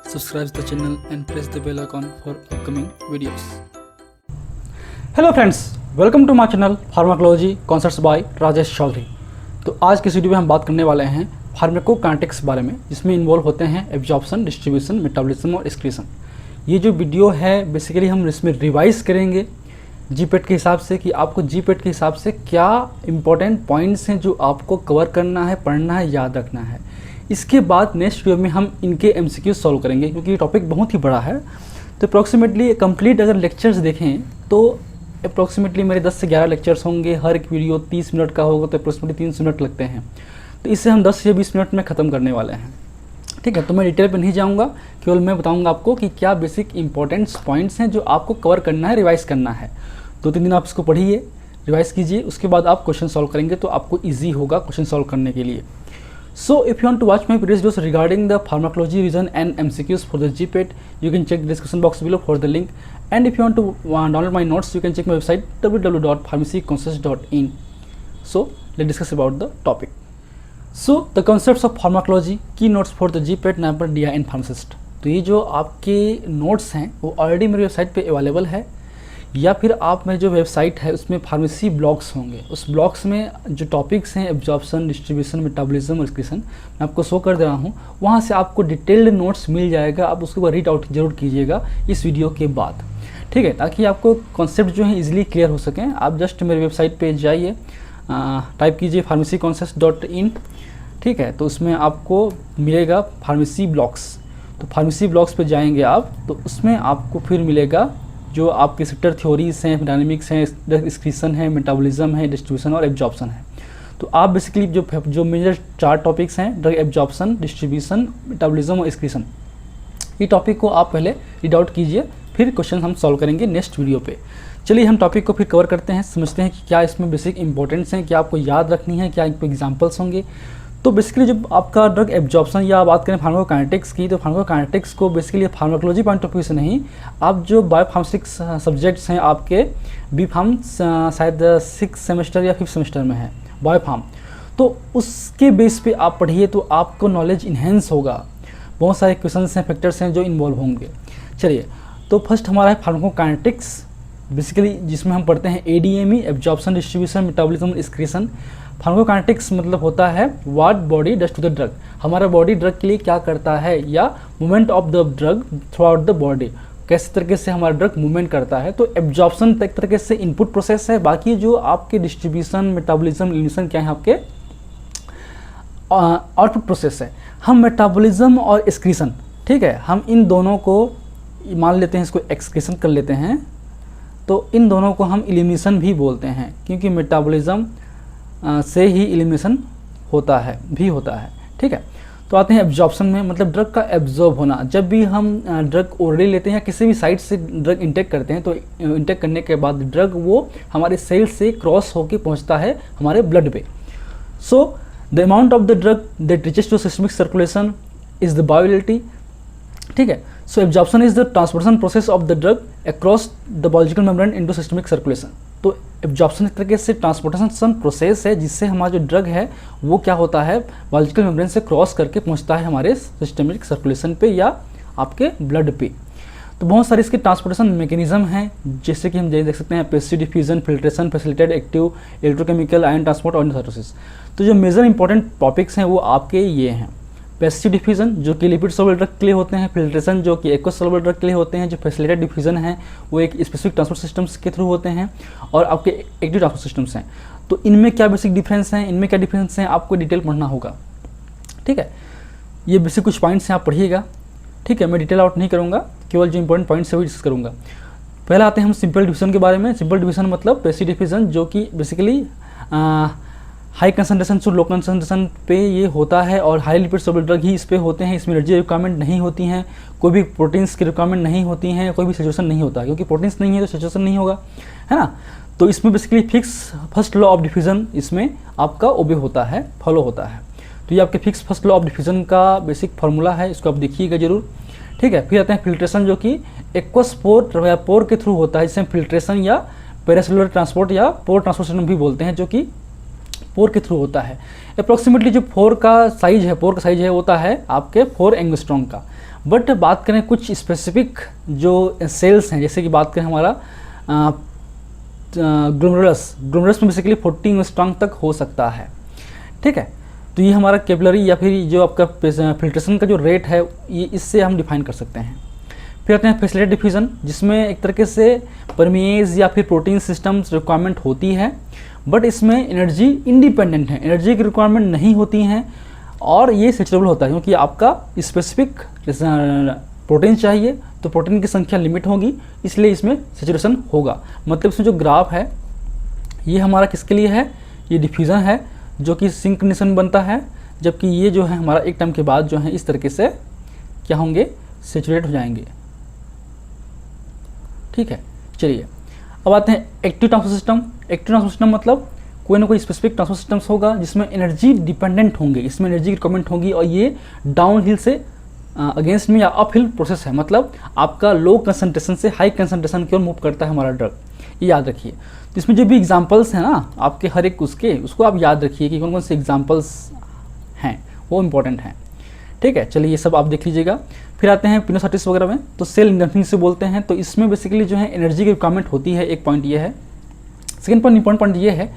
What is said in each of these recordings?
subscribe the channel and press the bell icon for upcoming videos. Hello friends, welcome to my channel pharmacology concepts by Rajesh Chaudhary. तो आज की video में हम बात करने वाले हैं फार्माकोकाइनेटिक्स बारे में, जिसमें इन्वॉल्व होते हैं एब्जॉर्प्शन, डिस्ट्रीब्यूशन, मेटाबॉलिज्म और एक्सक्रीशन। ये जो वीडियो है बेसिकली हम इसमें रिवाइज करेंगे जीपेट के हिसाब से कि आपको जीपेट के हिसाब से क्या इंपॉर्टेंट पॉइंट्स हैं जो आपको कवर करना है, पढ़ना है, याद रखना है। इसके बाद नेक्स्ट वीडियो में हम इनके एमसीक्यू सॉल्व करेंगे, क्योंकि ये टॉपिक बहुत ही बड़ा है। तो अप्रॉक्सीमेटली कंप्लीट अगर लेक्चर्स देखें तो अप्रॉक्सीमेटली मेरे 10 से 11 लेक्चर्स होंगे। हर एक वीडियो 30 मिनट का होगा, तो अप्रॉक्सीमेटली 300 मिनट लगते हैं। तो इससे हम 10 से 20 मिनट में ख़त्म करने वाले हैं। ठीक है, तो मैं डिटेल पे नहीं जाऊंगा, केवल मैं बताऊंगा आपको कि क्या बेसिक इंपॉर्टेंट पॉइंट्स हैं जो आपको कवर करना है, रिवाइज करना है। 2-3 दिन आप इसको पढ़िए, रिवाइज कीजिए, उसके बाद आप क्वेश्चन सॉल्व करेंगे तो आपको ईजी होगा क्वेश्चन सॉल्व करने के लिए। So if you want to watch my previous videos regarding the pharmacology revision and MCQs for the GPAT, you can check the description box below for the link. And if you want to download my notes, you can check my website www.pharmacyconcepts.in. So let's discuss about the topic. So the concepts of pharmacology, key notes for the GPAT, NAPER, DI and pharmacist. तो ये जो आपके notes हैं वो already मेरी website पे available है, या फिर आप में जो वेबसाइट है उसमें फार्मेसी ब्लॉग्स होंगे। उस ब्लॉग्स में जो टॉपिक्स हैं एब्जॉर्प्शन, डिस्ट्रीब्यूशन, मेटाबॉलिज्म और एक्सक्रीशन, मैं आपको शो कर दे रहा हूँ। वहाँ से आपको डिटेल्ड नोट्स मिल जाएगा, आप उसके बाद रीड आउट जरूर कीजिएगा इस वीडियो के बाद। ठीक है, ताकि आपको कॉन्सेप्ट जो है इजीली क्लियर हो सकें। आप जस्ट मेरे वेबसाइट पे जाइए, टाइप कीजिए pharmacyconcepts.in। ठीक है, तो उसमें आपको मिलेगा फार्मेसी ब्लॉग्स। तो फार्मेसी ब्लॉग्स पे जाएंगे आप, तो उसमें आपको फिर मिलेगा जो आपके सेक्टर थ्योरीज हैं, डायनेमिक्स हैं, एक्सक्रीशन है, मेटाबॉलिज्म है, डिस्ट्रीब्यूशन और एब्जॉर्प्शन है। तो आप बेसिकली जो मेजर 4 टॉपिक्स हैं, ड्रग एब्जॉर्प्शन, डिस्ट्रीब्यूशन, मेटाबॉलिज्म और एक्सक्रीशन, ये टॉपिक को आप पहले रीड आउट कीजिए, फिर क्वेश्चन हम सॉल्व करेंगे नेक्स्ट वीडियो पे। चलिए हम टॉपिक को फिर कवर करते हैं, समझते हैं कि क्या इसमें बेसिक इंपॉर्टेंट्स हैं, क्या आपको याद रखनी है, क्या इनको एग्जाम्पल्स होंगे। तो बेसिकली जब आपका ड्रग एब्जॉर्प्शन या बात करें फार्माकोकाइनेटिक्स की, तो फार्माकोकाइनेटिक्स को basically pharmacology point of view से नहीं, आप जो बायोफार्मेसिक्स सब्जेक्ट्स हैं आपके बी फार्म शायद 6 सेमेस्टर या 5th सेमेस्टर में है बायोफार्म, तो उसके बेस पे आप पढ़िए तो आपको नॉलेज इन्हेंस होगा। बहुत सारे क्वेश्चंस हैं, फैक्टर्स हैं जो इन्वॉल्व होंगे। चलिए, तो फर्स्ट हमारा है फार्माकोकाइनेटिक्स, बेसिकली जिसमें हम पढ़ते हैं ADME, absorption, distribution, metabolism, excretion. Pharmacokinetics मतलब होता है what body does to the drug, हमारा बॉडी ड्रग के लिए क्या करता है, या movement of the drug throughout the body, कैसे तरीके से हमारा ड्रग मूवमेंट करता है। तो एब्जॉर्प्शन एक तरीके से इनपुट प्रोसेस है, बाकी जो आपके डिस्ट्रीब्यूशन, मेटाबॉलिज्म, इल्यूशन क्या है आपके आउटपुट प्रोसेस है। हम मेटाबॉलिज्म और एक्सक्रीशन, ठीक है, हम इन दोनों को मान लेते हैं, इसको एक्सक्रीशन कर लेते हैं, तो इन दोनों को हम इलिमिनेशन भी बोलते हैं, क्योंकि मेटाबॉलिज्म से ही इलिमिनेशन होता है। ठीक है, तो आते हैं एब्जॉर्प्शन में, मतलब ड्रग का एब्जॉर्ब होना। जब भी हम ड्रग ओरली लेते हैं या किसी भी साइट से ड्रग इंटेक करते हैं, तो इंटेक करने के बाद ड्रग वो हमारे सेल से क्रॉस होकर पहुंचता है हमारे ब्लड पे। So the amount of the drug that reaches to systemic circulation is the bioavailability. ठीक है, so absorption is the transportation process of the drug across the biological membrane into systemic circulation. तो absorption एक तरीके से transportation process है, जिससे हमारा जो ड्रग है वो क्या होता है, बायोलॉजिकल मेम्ब्रेन से क्रॉस करके पहुंचता है हमारे सिस्टमिक सर्कुलेशन पे या आपके ब्लड पे। तो बहुत सारे इसके ट्रांसपोर्टेशन मैकेनिज्म हैं, जैसे कि हम देख सकते हैं passive diffusion, filtration, facilitated active, electrochemical, ion transport और साइटोसिस। तो जो मेजर इंपॉर्टेंट टॉपिक्स हैं वो आपके ये हैं, पैसिव डिफ्यूजन जो कि लिपिड सोलुबल ड्रग के लिए होते हैं, फिल्ट्रेशन जो कि एक्वस सोलुबल ड्रग के लिए होते हैं, जो फैसिलिटेटेड डिफ्यूजन है वो एक स्पेसिफिक ट्रांसपोर्ट सिस्टम्स के थ्रू होते हैं, और आपके एक्टिव ट्रांसपोर्ट सिस्टम्स हैं। तो इनमें क्या बेसिक डिफरेंस हैं, इनमें क्या डिफरेंस हैं, आपको डिटेल पढ़ना होगा। ठीक है, ये बेसिक कुछ पॉइंट्स हैं, आप पढ़िएगा। ठीक है, मैं डिटेल आउट नहीं करूँगा, केवल जो इंपॉर्टेंट पॉइंट्स है वो डिस्कस करूँगा। पहले आते हैं हम सिंपल डिवीजन के बारे में। सिंपल डिवीजन मतलब पैसिव डिफ्यूजन, जो कि बेसिकली हाई कंसंट्रेशन से लो कंसंट्रेशन पे ये होता है, और हाई लिपिड सोलुबल ड्रग ही इस पे होते हैं। इसमें एनर्जी रिक्वायरमेंट नहीं होती हैं, कोई भी प्रोटीन्स की रिक्वायरमेंट नहीं होती हैं, कोई भी सैचुरेशन नहीं होता, क्योंकि प्रोटीन्स नहीं है तो सैचुरेशन नहीं होगा, है ना। तो इसमें basically fix first law of diffusion इसमें आपका ओबे होता है, फॉलो होता है। तो ये आपके fix first law of diffusion का बेसिक फार्मूला है, इसको आप देखिएगा जरूर। ठीक है, फिर आते हैं फिल्ट्रेशन, जो कि एक्वस पोर के थ्रू होता है, जिसे फिल्ट्रेशन या पैरासेलुलर ट्रांसपोर्ट या पोर ट्रांसपोर्ट सिस्टम भी बोलते हैं, जो कि पोर के थ्रू होता है। अप्रॉक्सीमेटली जो पोर का साइज है होता है आपके 4 एंगस्ट्रॉम का। बट बात करें कुछ स्पेसिफिक जो सेल्स हैं, जैसे कि बात करें हमारा ग्लोमेरुलस में बेसिकली 40 एंगस्ट्रॉम तक हो सकता है। ठीक है, तो ये हमारा कैपिलरी या फिर जो आपका फिल्ट्रेशन का जो रेट है ये इससे हम डिफाइन कर सकते हैं। फिर आते हैं फैसिलिटेटेड डिफ्यूजन, जिसमें एक तरीके से परमेज या फिर प्रोटीन सिस्टम्स रिक्वायरमेंट होती है, बट इसमें एनर्जी इंडिपेंडेंट है, एनर्जी की रिक्वायरमेंट नहीं होती हैं और ये सेचुरेबल होता है क्योंकि आपका स्पेसिफिक प्रोटीन चाहिए तो प्रोटीन की संख्या लिमिट होगी, इसलिए इसमें सेचुरेशन होगा। मतलब इसमें जो ग्राफ है ये हमारा किसके लिए है, ये डिफ्यूज़न है जो कि सिंक्रोनिशन बनता है, जबकि ये जो है हमारा एक टाइम के बाद जो है इस तरीके से क्या होंगे, सेचुरेट हो जाएंगे। ठीक है, चलिए अब आते हैं active transport system. Active transport system मतलब कोई ना कोई स्पेसिफिक ट्रांसपोर्ट सिस्टम्स होगा जिसमें एनर्जी डिपेंडेंट होंगे, इसमें एनर्जी की रिक्वायरमेंट होगी और ये डाउन हिल से अगेंस्ट में या अप हिल प्रोसेस है, मतलब आपका लो कंसंट्रेशन से हाई कंसंट्रेशन की ओर मूव करता है हमारा ड्रग, ये याद रखिए। तो इसमें जो भी एग्जांपल्स हैं ना आपके हर एक उसको आप याद रखिए कि कौन कौन से एग्जांपल्स हैं, वो इंपॉर्टेंट हैं। ठीक है, चलिए ये सब आप देख लीजिएगा। फिर आते हैं पिनोसाइटिस वगैरह में, तो सेल इंडल्फिंग से बोलते हैं, तो इसमें बेसिकली जो है एनर्जी की रिक्वायरमेंट होती है, एक पॉइंट ये है। सेकेंड पॉइंट इंपॉर्टेंट पॉइंट ये है,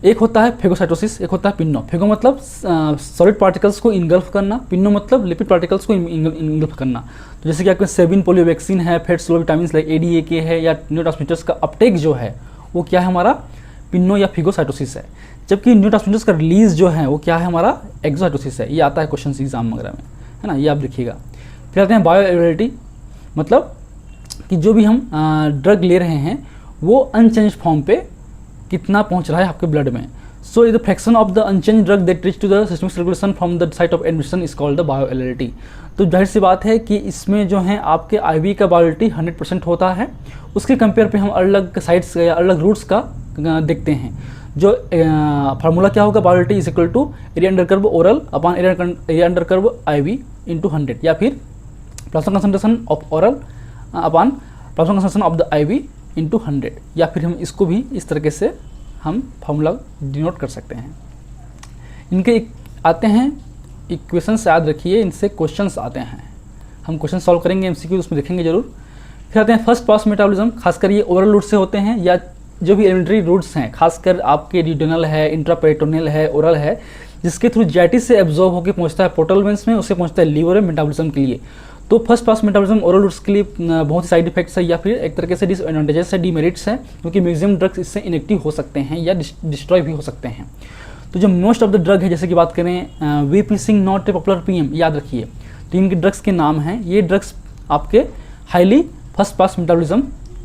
एक होता है फेगोसाइटोसिस, एक होता है पिन्नो। फेगो मतलब सॉलिड पार्टिकल्स को इनगल्फ करना, पिन्नो मतलब लिपिड पार्टिकल्स को इनगल्फ करना। तो जैसे कि आपके सेबिन पोलियो वैक्सीन है, fat slow vitamin like ADAK है, या न्यूरोट्रांसमीटर्स का अपटेक जो है वो क्या है हमारा, पिन्नो या फिगोसाइटोसिस है। जबकि न्यूरोट्रांसमीटर्स का रिलीज जो है वो क्या है हमारा, एक्सोसाइटोसिस है। ये आता है क्वेश्चन एग्जाम वगैरह में, है ना, ये आप देखिएगा। फिर आते हैं बायोअवेलेबिलिटी, मतलब कि जो भी हम ड्रग ले रहे हैं वो अनचेंज फॉर्म पे कितना पहुंच रहा है आपके ब्लड में। So the fraction of the unchanged drug that reach to the systemic circulation from the site of admission is called the bioavailability. तो जाहिर सी बात है कि इसमें जो है आपके IV का बायोअवेलेबिलिटी 100% होता है, उसके कंपेयर पे हम अलग साइट्स या अलग रूट्स का देखते हैं। जो फार्मूला क्या होगा, bioavailability is equal to area under curve oral upon area under curve IV into 100, या फिर plasma concentration of oral upon plasma concentration of the IV into 100, या फिर हम इसको भी इस तरीके से हम फार्मूला डिनोट कर सकते हैं। इनके आते हैं इक्वेशंस, याद रखिए, इनसे क्वेश्चंस आते हैं, हम क्वेश्चन सॉल्व करेंगे, MCQ उसमें देखेंगे जरूर। फिर आते हैं फर्स्ट पास मेटाबॉलिज्म, खासकर ये ओरल रूट से होते हैं, या जो भी एलिमेंट्री रूट्स हैं, खासकर आपके ड्यूडेनल है, इंट्रापेरिटोनियल है, ओरल है, जिसके थ्रू जेटिस से एब्जॉर्ब होकर पहुंचता है पोर्टल वेंस में, उससे पहुंचता है लीवर में मेटाबॉलिज्म के लिए। तो first pass metabolism oral routes के लिए बहुत ही साइड इफेक्ट्स है, या फिर एक तरीके से डिसएडवांटेजेस है, डिमेरिट्स है, क्योंकि मैक्सिमम ड्रग्स इससे इनेक्टिव हो सकते हैं या डिस्ट्रॉय भी हो सकते हैं। तो जो मोस्ट ऑफ द ड्रग है, जैसे कि बात करें VP Singh not a popular PM, याद रखिए, तो इनके ड्रग्स के नाम हैं, ये ड्रग्स आपके हाईली फर्स्ट पास मेटाबॉलिज्म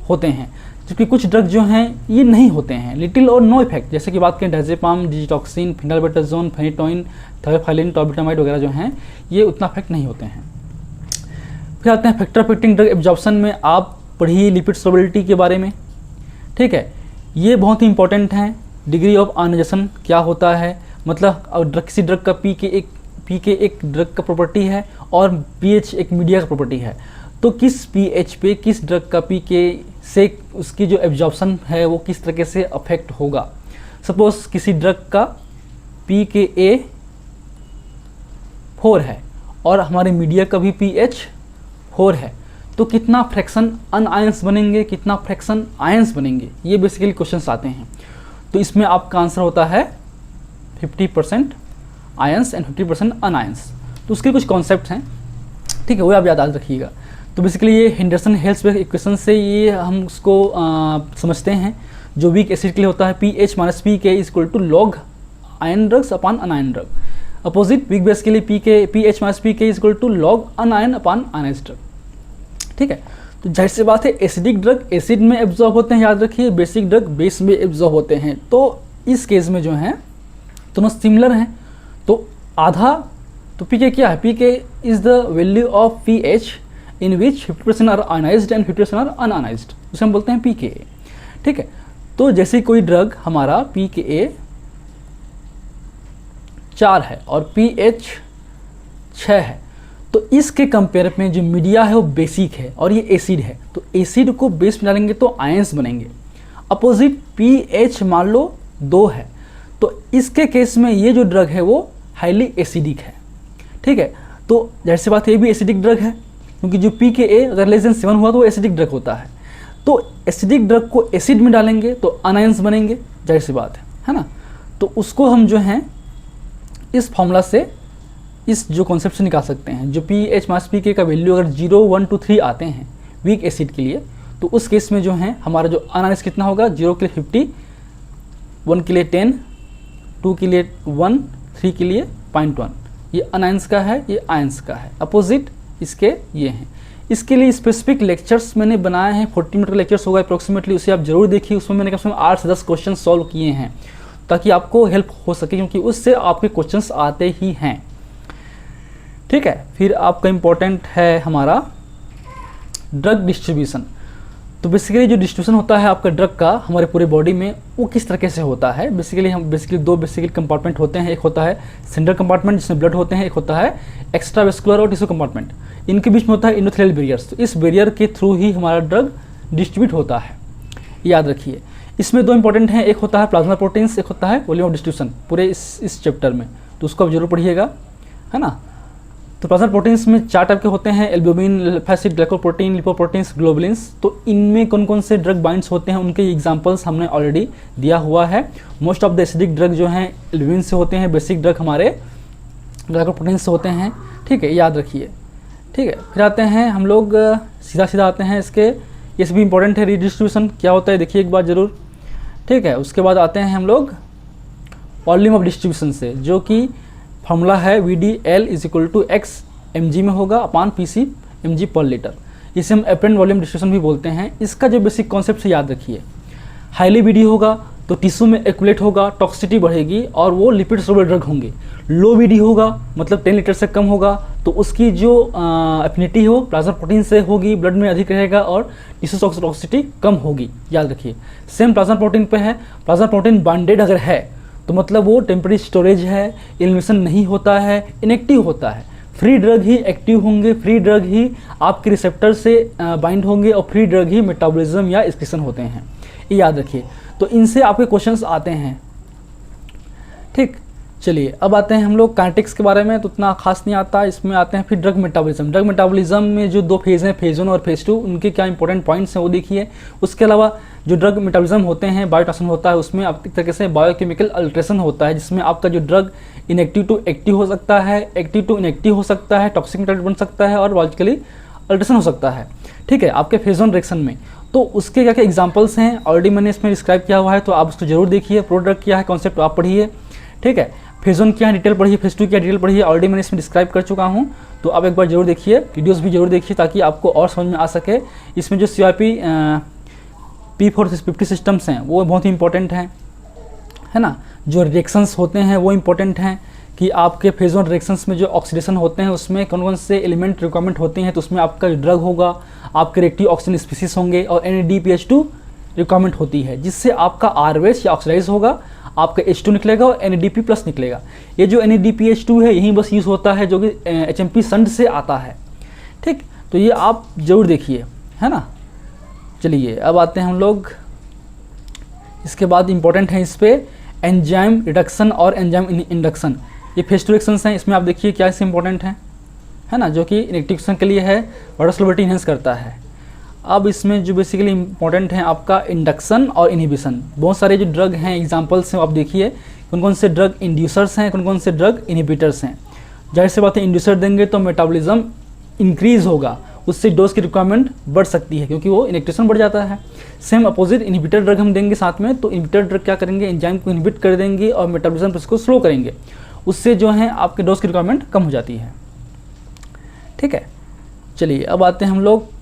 होते हैं, जबकि कुछ ड्रग जो हैं ये नहीं होते हैं, लिटिल और नो इफेक्ट, जैसे कि बात करें डायजेपाम, डिजिटॉक्सिन, फिनाल्बेटाजोन, फेनिटोइन, थायोफाइलिन, टॉर्बिटामाइड वगैरह जो हैं ये उतना इफेक्ट नहीं होते हैं। फिर आते हैं फैक्टर अफेक्टिंग ड्रग एब्जॉर्प्शन में, आप पढ़िए लिपिड सोलबिलिटी के बारे में। ठीक है, ये बहुत ही इंपॉर्टेंट है। डिग्री ऑफ आयोनाइजेशन क्या होता है, मतलब किसी ड्रग का पीके एक ड्रग का प्रॉपर्टी है और pH एक मीडिया का प्रॉपर्टी है, तो किस pH पे किस ड्रग का pK से उसकी जो एब्जॉर्प्शन है वो किस तरीके से अफेक्ट होगा। सपोज किसी ड्रग का pKa 4 है और हमारे मीडिया का भी pH 4 है, तो कितना फ्रैक्शन अनआयंस बनेंगे, कितना फ्रैक्शन आयंस बनेंगे, ये बेसिकली क्वेश्चंस आते हैं। तो इसमें आपका आंसर होता है 50% आयंस एंड 50% अनआयंस। तो उसके कुछ कॉन्सेप्ट हैं, ठीक है, वो आप याद रखिएगा। तो बेसिकली ये हेंडरसन हेल्सबेक इक्वेशन से ये हम उसको समझते हैं, जो वीक एसिड के लिए होता है pH minus pK is equal to log ion drugs upon union drug. Opposite weak base के लिए pH minus pK is equal to log union upon ionize drug. ठीक है, तो जाहिर सी बात है एसिडिक ड्रग एसिड में एब्जॉर्ब होते हैं, याद रखिए, बेसिक ड्रग बेस में एब्जॉर्ब होते हैं। तो इस केस में जो है दोनों सिमिलर हैं, तो आधा, तो pK क्या है, pK is the value of pH in which 50% are ionised and 50% are unionised, उसे हम बोलते हैं pKa। ठीक है, तो जैसे कोई ड्रग हमारा pKa 4 है और pH 6 है, तो इसके कंपेयर में जो मीडिया है वो बेसिक है और ये एसिड है, तो एसिड को बेस में डालेंगे तो आयंस बनेंगे। अपोजिट pH मान लो 2 है, तो इसके केस में ये जो ड्रग है वो हाईली एसिडिक है, ठीक है। तो जाहिर सी बात है ये भी एसिडिक ड्रग है, क्योंकि जो pKa अगर लेस देन 7 हुआ तो वो एसिडिक ड्रग होता है। तो एसिडिक ड्रग को एसिड में डालेंगे तो अनायंस बनेंगे, जाहिर सी बात है ना। तो उसको हम जो हैं इस फॉर्मूला से, इस जो कॉन्सेप्ट से निकाल सकते हैं। जो pH मास pK का वैल्यू अगर 0, 1, 2, 3 आते हैं वीक एसिड के लिए, तो उस केस में जो है हमारा जो अनायंस कितना होगा, 0 के लिए 50, 1 के लिए 10, 2 के लिए 1, 3 के लिए 0.1। ये अनायंस का है, ये आयंस का है, अपोजिट इसके ये हैं। इसके लिए स्पेसिफिक लेक्चर्स मैंने बनाए हैं, 40 मिनट का लेक्चर्स होगा अप्रोक्सीमेटली, उसे आप जरूर देखिए। उसमें मैंने कम से कम 8 से 10 क्वेश्चन सॉल्व किए हैं, ताकि आपको हेल्प हो सके, क्योंकि उससे आपके क्वेश्चंस आते ही हैं, ठीक है। फिर आपका इम्पोर्टेंट है हमारा ड्रग डिस्ट्रीब्यूशन। तो बेसिकली जो डिस्ट्रीब्यूशन होता है आपका ड्रग का हमारे पूरे बॉडी में, वो किस तरीके से होता है। बेसिकली दो कंपार्टमेंट होते हैं। एक होता है सेंट्रल कंपार्टमेंट जिसमें ब्लड होते हैं, एक होता है एक्स्ट्रावेस्कुलर और टिश्यू कंपार्टमेंट। इनके बीच में होता है इंडोथेलियल बैरियर्स। तो इस बैरियर के थ्रू ही हमारा ड्रग डिस्ट्रीब्यूट होता है, याद रखिए। इसमें 2 इंपॉर्टेंट हैं, एक होता है प्लाज्मा प्रोटीन्स, एक होता है वॉल्यूम ऑफ डिस्ट्रीब्यूशन, पूरे इस चैप्टर में, तो उसको आप जरूर पढ़िएगा, है ना। तो प्लाज्मा प्रोटीन्स में 4 टाइप के होते हैं, albumin, lipophilic, glycoprotein, lipoproteins, globulins. तो इनमें कौन कौन से ड्रग बाइंड्स होते हैं उनके एग्जांपल्स हमने ऑलरेडी दिया हुआ है। Most of the acidic drug जो हैं एल्ब्यूमिन से होते हैं, बेसिक ड्रग हमारे ग्लाइकोप्रोटीन्स से होते हैं, ठीक है, याद रखिए, ठीक है। फिर आते हैं हम लोग सीधा आते हैं इसके, ये भी इंपॉर्टेंट है, रीडिस्ट्रीब्यूशन क्या होता है देखिए एक बार जरूर, ठीक है। उसके बाद आते हैं हम लोग वॉल्यूम ऑफ डिस्ट्रीब्यूशन से, जो कि फार्मूला है VDL = X mg में होगा अपान PC mg पर लीटर। इसे हम एपरेंट वॉल्यूम डिस्ट्रीब्यूशन भी बोलते हैं। इसका जो बेसिक कॉन्सेप्ट से याद रखिए, हाईली VD होगा तो टिश्यू में एक्यूमुलेट होगा, टॉक्सिसिटी बढ़ेगी और वो लिपिड सोलुबल ड्रग होंगे। लो VD होगा मतलब 10 लीटर से कम होगा, तो उसकी जो एफिनिटी हो प्लाज्मा प्रोटीन से होगी, ब्लड में अधिक रहेगा और टिश्यू टॉक्सिसिटी कम होगी, याद रखिए। सेम प्लाज्मा प्रोटीन पे है, प्लाज्मा प्रोटीन बाइंडेड अगर है तो मतलब वो टेम्परेरी स्टोरेज है, एलिमिनेशन नहीं होता है, इनएक्टिव होता है। फ्री ड्रग ही एक्टिव होंगे, फ्री ड्रग ही आपके रिसेप्टर से बाइंड होंगे और फ्री ड्रग ही मेटाबॉलिज्म या एक्सक्रीशन होते हैं, ये याद रखिए। तो इनसे आपके क्वेश्चंस आते हैं, ठीक। चलिए अब आते हैं हम लोग काइनेटिक्स के बारे में, तो उतना खास नहीं आता। इसमें आते हैं फिर ड्रग मेटाबॉलिज्म। ड्रग मेटाबॉलिज्म में जो 2 फेज़ हैं, फेज़ 1 और फेज़ 2, उनके क्या इंपॉर्टेंट पॉइंट्स हैं वो देखिए। उसके अलावा जो ड्रग मेटाबॉलिज्म होते हैं, बायोट्रांसफर होता है, उसमें आप एक तरीके से बायोकेमिकल अल्ट्रेशन होता है, जिसमें आपका जो ड्रग इनएक्टिव टू एक्टिव हो सकता है, एक्टिव टू इनएक्टिव हो सकता है, टॉक्सिक मेटाबॉलिट बन सकता है और बायोलॉजिकली अल्ट्रेशन हो सकता है, ठीक है, आपके फेज़ 1 रिएक्शन में। तो उसके क्या क्या एग्जांपल्स हैं ऑलरेडी मैंने इसमें डिस्क्राइब किया हुआ है, तो आप उसको जरूर देखिए। प्रोडक्ट क्या है, कॉन्सेप्ट आप पढ़िए, ठीक है। फेज़ 1 क्या है डिटेल पढ़िए, फेज़ 2 क्या डिटेल पढ़िए, ऑलरेडी मैंने इसमें डिस्क्राइब कर चुका हूँ। तो आप एक बार जरूर देखिए, वीडियोस भी जरूर देखिए, ताकि आपको और समझ में आ सके। इसमें जो CRP P450 सिस्टम्स हैं वो बहुत ही इंपॉर्टेंट हैं, है ना। जो रिएक्शंस होते हैं वो इंपॉर्टेंट हैं, कि आपके फेज़ 1 रिएक्शंस में जो ऑक्सीडेशन होते हैं उसमें कौन कौन से एलिमेंट रिक्वायरमेंट होते हैं। तो उसमें आपका जो ड्रग होगा, आपके रिएक्टिव ऑक्सीजन स्पीसीज होंगे और NADPH2 रिक्वायरमेंट होती है, जिससे आपका ROH या ऑक्सीडाइज होगा, आपका H2 निकलेगा और NADP+ निकलेगा। ये जो NADPH2 है यहीं बस यूज़ होता है, जो कि HMP संड से आता है, ठीक। तो ये आप जरूर देखिए, है ना। चलिए अब आते हैं हम लोग, इसके बाद इंपॉर्टेंट है इस पर एंजाइम रिडक्शन और एंजाइम इंडक्शन। ये फेज़ 2 रिएक्शंस हैं, इसमें आप देखिए क्या इससे इंपॉर्टेंट है ना, जो कि इनएक्टिवेशन के लिए है, वाटर सॉल्युबिलिटी इनहेंस करता है। अब इसमें जो बेसिकली इंपॉर्टेंट है आपका इंडक्शन और इनहिबिशन। बहुत सारे जो ड्रग हैं एग्जांपल्स हैं, आप देखिए कौन कौन से ड्रग इंड्यूसर्स हैं, कौन कौन से ड्रग इनहिबिटर्स हैं। जाहिर सी बात है इंड्यूसर देंगे तो मेटाबॉलिज्म इंक्रीज होगा, उससे डोज की रिक्वायरमेंट बढ़ सकती है, क्योंकि वो इनएक्टिवेशन बढ़ जाता है। सेम अपोजिट इनहिबिटर ड्रग हम देंगे साथ में, तो इनहिबिटर ड्रग क्या करेंगे, एंजाइम को इनहिबिट कर देंगे और मेटाबॉलिज्म प्रोसेस को स्लो करेंगे, उससे जो है आपके डोज की रिक्वायरमेंट कम हो जाती है, ठीक है। चलिए अब आते हैं हम लोग,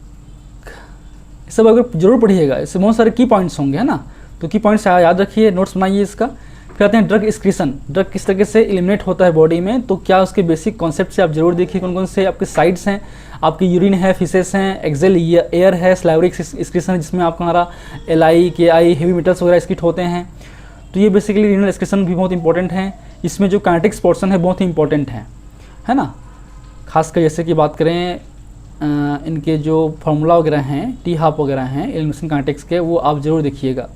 सब अगर जरूर पढ़िएगा, इससे बहुत सारे की पॉइंट्स होंगे, है ना। तो की पॉइंट्स याद रखिए, नोट्स बनाइए इसका। फिर आते हैं ड्रग एक्सक्रीशन, ड्रग किस तरीके से एलिमिनेट होता है बॉडी में, तो क्या उसके बेसिक कॉन्सेप्ट से आप जरूर देखिए। कौन कौन से आपके साइड्स हैं, आपकी यूरिन है, फिसेस हैं, एक्सेल एयर है, स्लाइवरिक एक्सक्रीशन जिसमें आपका हमारा LI KI हेवी मेटल्स वगैरह एक्सक्रीट होते हैं। तो ये बेसिकली रीनल एक्सक्रीशन भी बहुत इंपॉर्टेंट है। इसमें जो काइनेटिक्स पोर्शन है बहुत ही इंपॉर्टेंट है ना। खासकर जैसे कि बात करें इनके जो फार्मूला वगैरह हैं, T-HAP वगैरह हैं एलिमिनेशन काइनेटिक्स के, वो आप जरूर देखिएगा।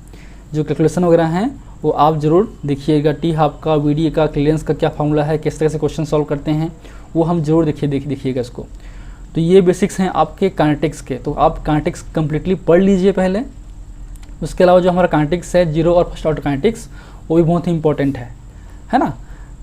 जो कैलकुलेशन वगैरह हैं वो आप ज़रूर देखिएगा। टी हाफ का, वीडियो का, क्लियरेंस का क्या फार्मूला है, किस तरह से क्वेश्चन सॉल्व करते हैं, वो हम जरूर देखिएगा इसको। तो ये बेसिक्स हैं आपके काइनेटिक्स के, तो आप काइनेटिक्स कम्प्लीटली पढ़ लीजिए पहले। उसके अलावा जो हमारा काइनेटिक्स है, जीरो और फर्स्ट ऑर्डर काइनेटिक्स, वो भी बहुत ही इंपॉर्टेंट है ना।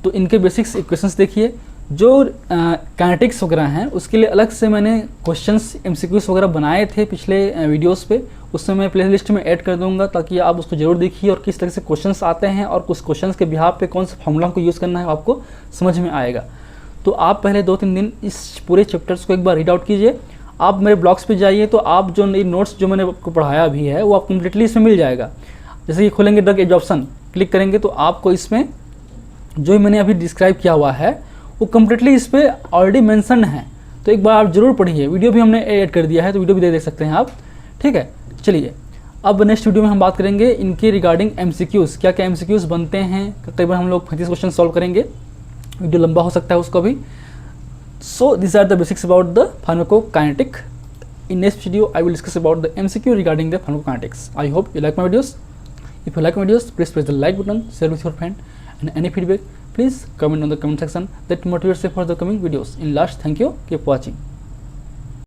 तो इनके बेसिक्स इक्वेशंस देखिए। जो काइनेटिक्स वगैरह हैं उसके लिए अलग से मैंने क्वेश्चंस एमसीक्यूज वगैरह बनाए थे पिछले वीडियोस पे, उसमें मैं प्लेलिस्ट में ऐड कर दूंगा ताकि आप उसको जरूर देखिए और किस तरह से क्वेश्चंस आते हैं और कुछ क्वेश्चंस के बिहाफ पे कौन से फॉर्मूला को यूज़ करना है आपको समझ में आएगा। तो आप पहले 2-3 दिन इस पूरे चैप्टर्स को एक बार रीड आउट कीजिए। आप मेरे ब्लॉग्स पे जाइए तो आप जो नई नोट्स जो मैंने आपको पढ़ाया भी है वो आप कम्प्लीटली इसमें मिल जाएगा। जैसे कि खोलेंगे ड्रग एब्जॉर्प्शन, क्लिक करेंगे तो आपको इसमें जो मैंने अभी डिस्क्राइब किया हुआ है वो कम्प्लीटली इस पर ऑलरेडी मेंशन है। तो एक बार आप जरूर पढ़िए। वीडियो भी हमने ऐड कर दिया है, तो वीडियो भी देख सकते हैं आप, ठीक है। चलिए अब नेक्स्ट वीडियो में हम बात करेंगे इनके रिगार्डिंग एमसीक्यूज़, क्या क्या एमसीक्यूज़ बनते हैं। कई बार हम लोग 35 क्वेश्चन सॉल्व करेंगे, वीडियो लंबा हो सकता है उसको भी। So this are the basics about the pharmacokinetic. In next video, I will discuss about the MCQ regarding the pharmacokinetics. I hope you like my videos. If you like my videos, please press the like button, share with your friend, and any feedback, please comment on the comment section. That motivates you for the coming videos. In last, thank you. Keep watching.